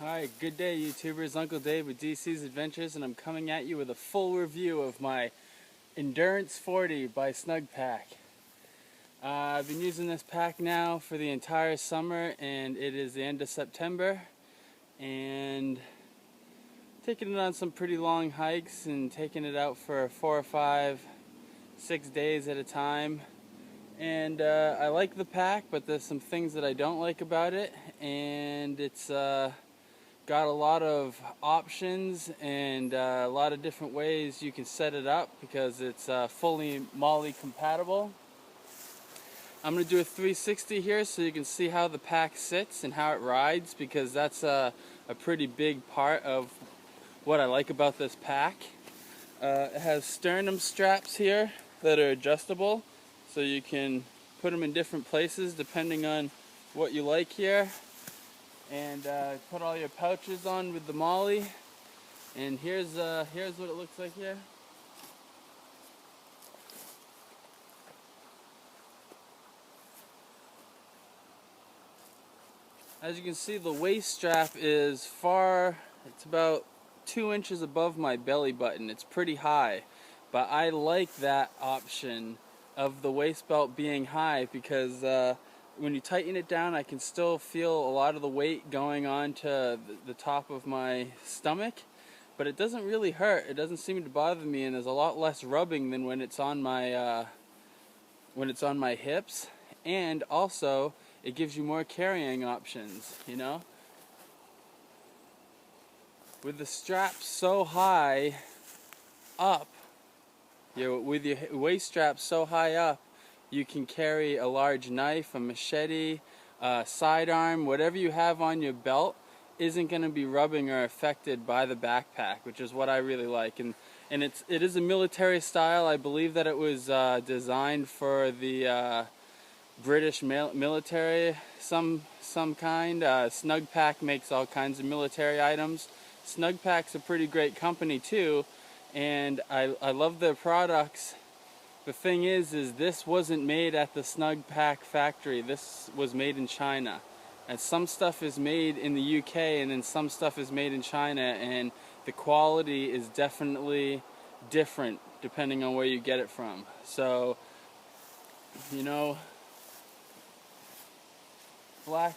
Hi, good day YouTubers, Uncle Dave with DEECEE's Adventures, and I'm coming at you with a full review of my Endurance 40 by Snugpak. I've been using this pack now for the entire summer, and it is the end of September, and taking it on some pretty long hikes and taking it out for 4 or 5, 6 days at a time. And I like the pack, but there's some things that I don't like about it, and it's got a lot of options and a lot of different ways you can set it up because it's fully MOLLE compatible. I'm going to do a 360 here so you can see how the pack sits and how it rides, because that's a pretty big part of what I like about this pack. It has sternum straps here that are adjustable, so you can put them in different places depending on what you like here. And put all your pouches on with the MOLLE, and here's what it looks like here. As you can see, the waist strap is it's about 2 inches above my belly button. It's pretty high, but I like that option of the waist belt being high because when you tighten it down, I can still feel a lot of the weight going on to the top of my stomach, but it doesn't really hurt. It doesn't seem to bother me, and there's a lot less rubbing than when it's on my hips. And also, it gives you more carrying options, you know? With the strap so high up, with your waist strap so high up, you can carry a large knife, a machete, sidearm, whatever you have on your belt isn't going to be rubbing or affected by the backpack, which is what I really like. And it is a military style. I believe that it was designed for the British military, some kind. Snugpak makes all kinds of military items. Snugpak's a pretty great company too, and I love their products. The thing is this wasn't made at the Snugpak factory. This was made in China. And some stuff is made in the UK, and then some stuff is made in China, and the quality is definitely different depending on where you get it from. So, you know, black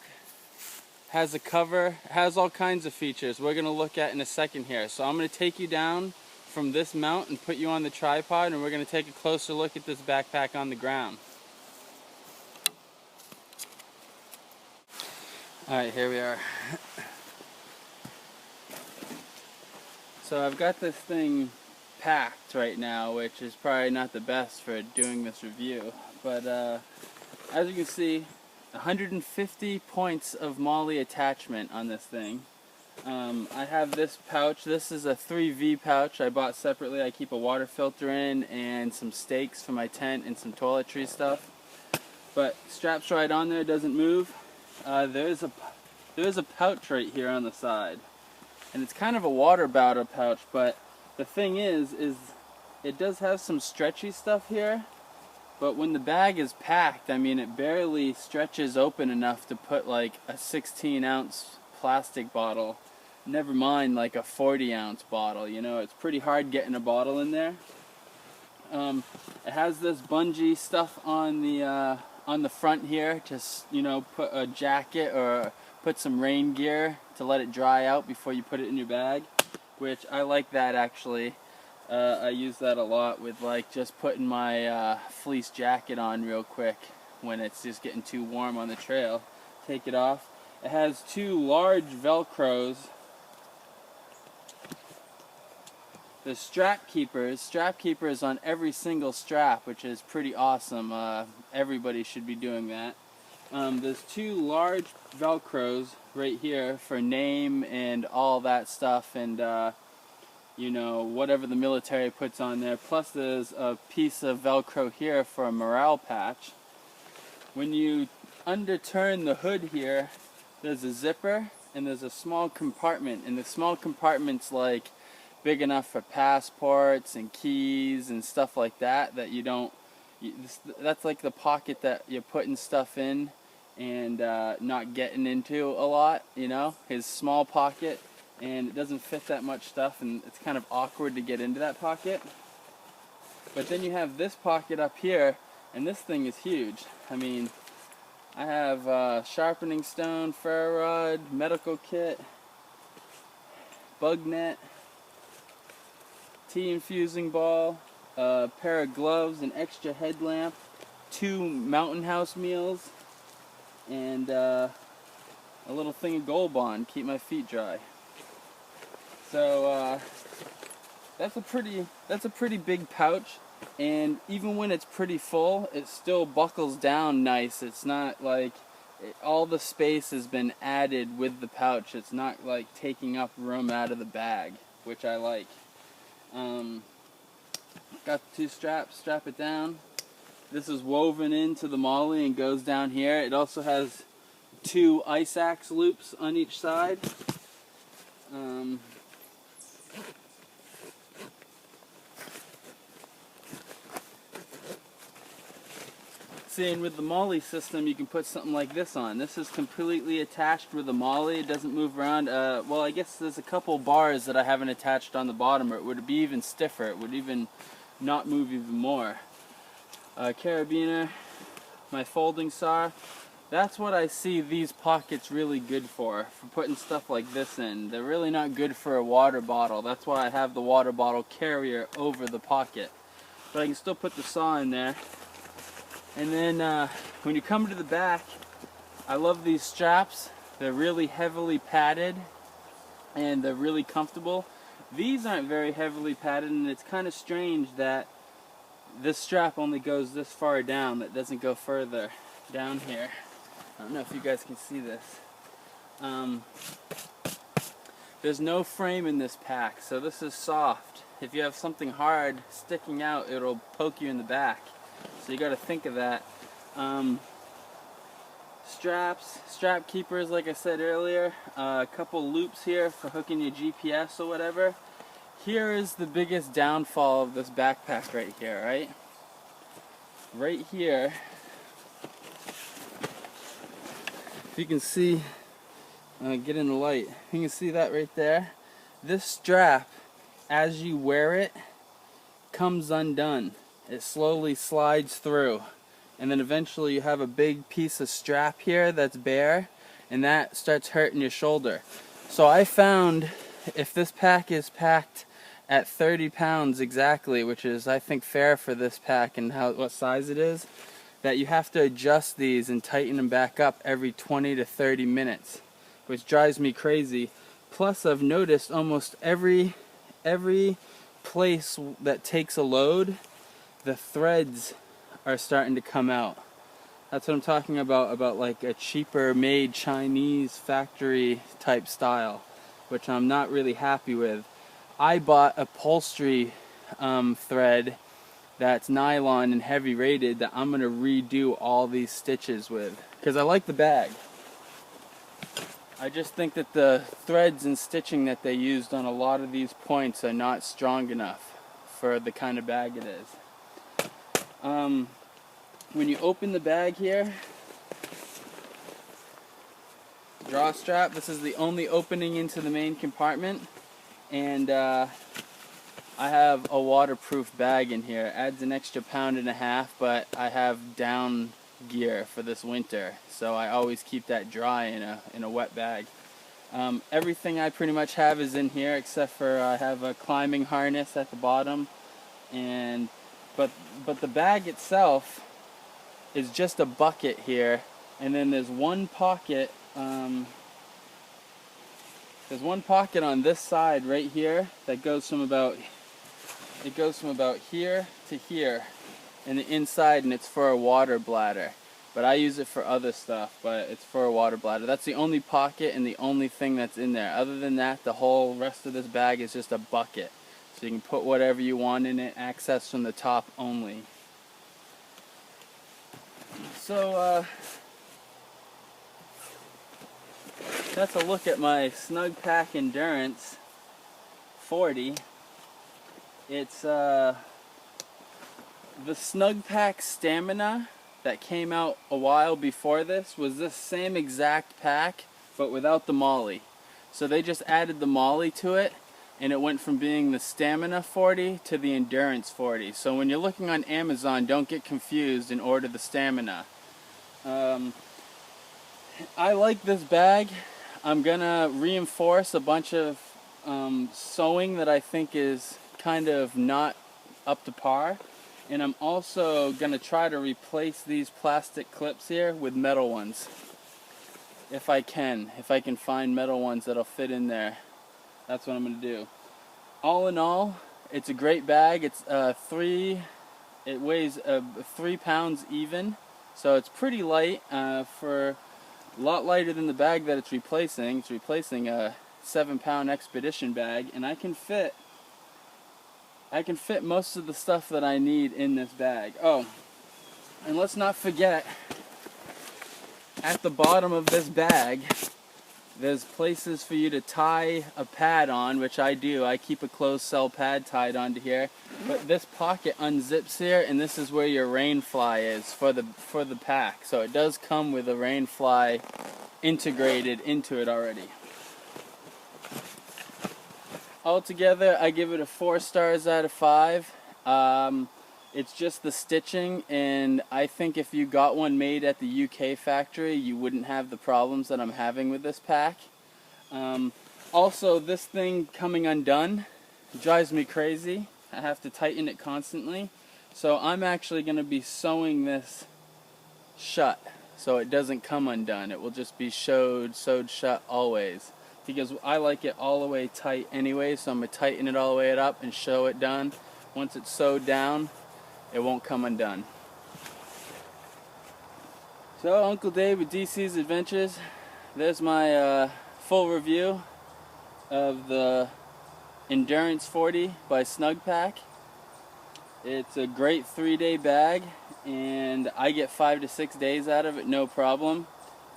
has a cover, has all kinds of features we're going to look at in a second here. So I'm going to take you down from this mount and put you on the tripod, and we're going to take a closer look at this backpack on the ground. Alright, here we are. So I've got this thing packed right now, which is probably not the best for doing this review, but as you can see, 150 points of MOLLE attachment on this thing. I have this pouch. This is a 3V pouch I bought separately. I keep a water filter in and some stakes for my tent and some toiletry stuff. But straps right on there, doesn't move. There's a pouch right here on the side, and it's kind of a water bottle pouch. But the thing is it does have some stretchy stuff here. But when the bag is packed, I mean, it barely stretches open enough to put like a 16-ounce plastic bottle. Never mind like a 40-ounce bottle. You know, it's pretty hard getting a bottle in there. It has this bungee stuff on the front here to, you know, put a jacket or put some rain gear to let it dry out before you put it in your bag, which I like that actually. I use that a lot with like just putting my fleece jacket on real quick when it's just getting too warm on the trail. Take it off. It has two large Velcros. The strap keepers on every single strap, which is pretty awesome. Everybody should be doing that. There's two large Velcros right here for name and all that stuff, and you know, whatever the military puts on there. Plus there's a piece of Velcro here for a morale patch. When you underturn the hood here, there's a zipper and there's a small compartment, and the small compartment's like big enough for passports and keys and stuff like that, that you don't, that's like the pocket that you're putting stuff in and not getting into a lot, you know, his small pocket, and it doesn't fit that much stuff, and it's kind of awkward to get into that pocket. But then you have this pocket up here, and this thing is huge. I mean, I have sharpening stone, ferro rod, medical kit, bug net, tea infusing ball, a pair of gloves, an extra headlamp, 2 Mountain House meals, and a little thing of Gold Bond, keep my feet dry. So that's a pretty big pouch, and even when it's pretty full, it still buckles down nice. It's not like all the space has been added with the pouch. It's not like taking up room out of the bag, which I like. Got the 2 straps, strap it down. This is woven into the MOLLE and goes down here. It also has 2 ice axe loops on each side. And with the MOLLE system, you can put something like this on. This is completely attached with the MOLLE. It doesn't move around. Well, I guess there's a couple bars that I haven't attached on the bottom, or it would be even stiffer. It would even not move even more. Carabiner, my folding saw. That's what I see these pockets really good for putting stuff like this in. They're really not good for a water bottle. That's why I have the water bottle carrier over the pocket. But I can still put the saw in there. And then when you come to the back, I love these straps. They're really heavily padded and they're really comfortable. These aren't very heavily padded, and it's kind of strange that this strap only goes this far down. That doesn't go further down here. I don't know if you guys can see this. There's no frame in this pack, so this is soft. If you have something hard sticking out, it'll poke you in the back. So you got to think of that. Straps, strap keepers, like I said earlier. A couple loops here for hooking your GPS or whatever. Here is the biggest downfall of this backpack right here, right? Right here, if you can see, get in the light, you can see that right there. This strap, as you wear it, comes undone. It slowly slides through, and then eventually you have a big piece of strap here that's bare, and that starts hurting your shoulder. So I found if this pack is packed at 30 pounds exactly, which is I think fair for this pack and what size it is, that you have to adjust these and tighten them back up every 20 to 30 minutes, which drives me crazy. Plus I've noticed almost every place that takes a load, the threads are starting to come out. That's what I'm talking about like a cheaper made Chinese factory type style, which I'm not really happy with. I bought upholstery thread that's nylon and heavy rated that I'm going to redo all these stitches with, because I like the bag. I just think that the threads and stitching that they used on a lot of these points are not strong enough for the kind of bag it is. When you open the bag here, draw strap, this is the only opening into the main compartment, and I have a waterproof bag in here. It adds an extra 1.5 pounds, but I have down gear for this winter, so I always keep that dry in a wet bag. Everything I pretty much have is in here, except for I have a climbing harness at the bottom, and but the bag itself is just a bucket here, and then there's one pocket. There's one pocket on this side right here that goes from about here to here in the inside, and it's for a water bladder. but I use it for other stuff, but it's for a water bladder. That's the only pocket and the only thing that's in there. Other than that, the whole rest of this bag is just a bucket. So you can put whatever you want in it, access from the top only. So that's a look at my Snugpak Endurance 40. It's the Snugpak Stamina that came out a while before this was this same exact pack, but without the MOLLE. So they just added the MOLLE to it, and it went from being the Stamina 40 to the Endurance 40. So when you're looking on Amazon, don't get confused and order the Stamina. I like this bag. I'm gonna reinforce a bunch of sewing that I think is kind of not up to par, and I'm also gonna try to replace these plastic clips here with metal ones if I can find metal ones that'll fit in there. That's what I'm gonna do. All in all, it's a great bag. It's it weighs 3 pounds even, so it's pretty light, for a lot lighter than the bag that it's replacing. It's replacing a 7-pound expedition bag, and I can fit most of the stuff that I need in this bag. Oh, and let's not forget, at the bottom of this bag, there's places for you to tie a pad on, which I do. I keep a closed cell pad tied onto here. But this pocket unzips here, and this is where your rain fly is for the pack. So it does come with a rain fly integrated into it already. Altogether, I give it a 4 stars out of 5. It's just the stitching, and I think if you got one made at the UK factory, you wouldn't have the problems that I'm having with this pack. Also, this thing coming undone drives me crazy. I have to tighten it constantly. So I'm actually going to be sewing this shut so it doesn't come undone. It will just be sewed shut always, because I like it all the way tight anyway, so I'm going to tighten it all the way up and sew it done. Once it's sewed down, it won't come undone. So, Uncle Dave with DEECEE's Adventures. There's my full review of the Endurance 40 by Snugpak. It's a great 3-day bag, and I get 5 to 6 days out of it, no problem.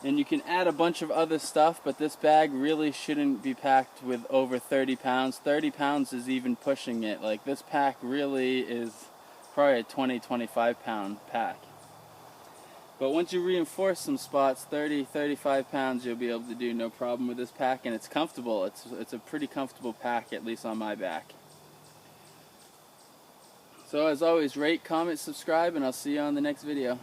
And you can add a bunch of other stuff, but this bag really shouldn't be packed with over 30 pounds. 30 pounds is even pushing it. Like, this pack really is probably a 20-25 pound pack. But once you reinforce some spots, 30-35 pounds you'll be able to do no problem with this pack, and it's comfortable. It's a pretty comfortable pack, at least on my back. So as always, rate, comment, subscribe, and I'll see you on the next video.